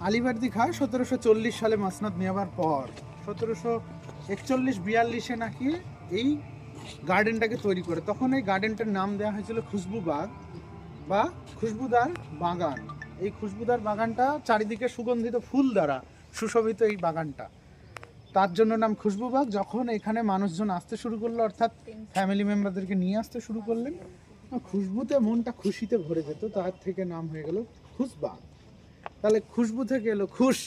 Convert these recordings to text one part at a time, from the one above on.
আলিবর্দি খাঁ 1740 সালে মাসনদ নেওয়ার পর 1741-42-এ নাকি এই গার্ডেনটাকে তৈরি করে। তখন এই গার্ডেনটার নাম দেওয়া হয়েছিল খুশবু বাগ বা খুশবুদার বাগান। এই খুশবুদার বাগানটা চারিদিকে সুগন্ধিত ফুল দ্বারা সুশোভিত এই বাগানটা, তার জন্য নাম খুশবু বাগ। যখন এখানে মানুষজন আসতে শুরু করলো, অর্থাৎ ফ্যামিলি মেম্বারদেরকে নিয়ে আসতে শুরু করলেন, খুশবুতে মনটা খুশিতে ভরে যেত, তার থেকে নাম হয়ে গেল খুশবাগ। তাহলে খুশবু থেকে এলো খুশ,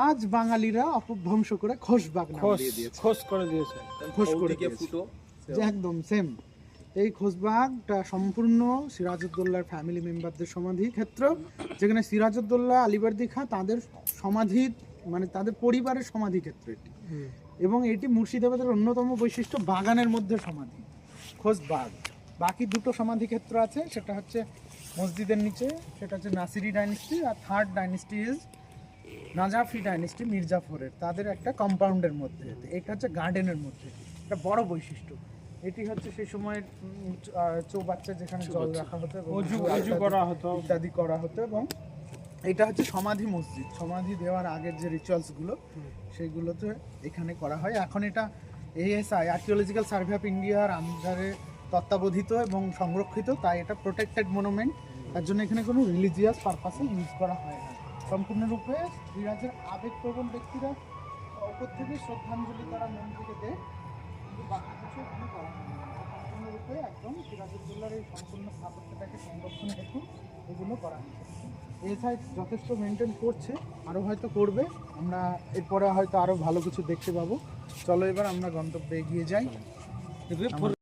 আজ বাঙালিরা অপভ্রংশ করে খোশবাগ নাম দিয়ে দিয়েছে, খোশ করে দিয়েছে, খোশ করে দিয়েছে। একদম সেম। এই খোশবাগটা সম্পূর্ণ সিরাজউদ্দৌলার ফ্যামিলি মেম্বারদের সমাধি ক্ষেত্র, যেখানে সিরাজউদ্দৌলা আলিবর্দি খাঁ তাদের সমাধি, মানে তাদের পরিবারের সমাধি ক্ষেত্র এটি। এবং এটি মুর্শিদাবাদের অন্যতম বৈশিষ্ট্য, বাগানের মধ্যে সমাধি খোশবাগ। বাকি দুটো সমাধি ক্ষেত্র আছে, সেটা হচ্ছে মসজিদের নিচে, সেটা হচ্ছে নাসিরি ডাইনেস্টি, আর third dynasty is Najafi dynasty মির্জাফরের, তাদের একটা কম্পাউন্ডের মধ্যে। এটা হচ্ছে গার্ডেনের মধ্যে, এটা বড় বৈশিষ্ট্য। এটি হচ্ছে সেই সময়ের চৌবাচ্চা, যেখানে জল রাখা হতো, অজু করা হতো ইত্যাদি করা হতো। এবং এটা হচ্ছে সমাধি মসজিদ, সমাধি দেওয়ার আগের যে রিচুয়ালসগুলো সেইগুলোতে এখানে করা হয়। এখন এটা ASI আর্কিওলজিক্যাল সার্ভে অফ ইন্ডিয়ার আন্ডারে তত্ত্বাবধিত এবং সংরক্ষিত, তাই এটা প্রোটেক্টেড মনুমেন্ট। তার জন্য এখানে কোনো রিলিজিয়াস পারপাসে ইউজ করা হয় না। সম্পূর্ণরূপে সিরাজের আবেগপ্রবণ ব্যক্তিরা ওপর থেকে শ্রদ্ধাঞ্জলি তারা মন থেকে দেয়, কিন্তু বাকি কিছু এখানে করা হয় না। সম্পূর্ণরূপে একদম সিরাজউদ্দৌলার এই সম্পূর্ণ স্থাপত্যটাকে সংরক্ষণ হেতু এগুলো করা হয়েছে। এসআই যথেষ্ট মেনটেন করছে, আরও হয়তো করবে। আমরা এরপরে হয়তো আরও ভালো কিছু দেখতে পাবো। চলো এবার আমরা গন্তব্যে এগিয়ে যাই।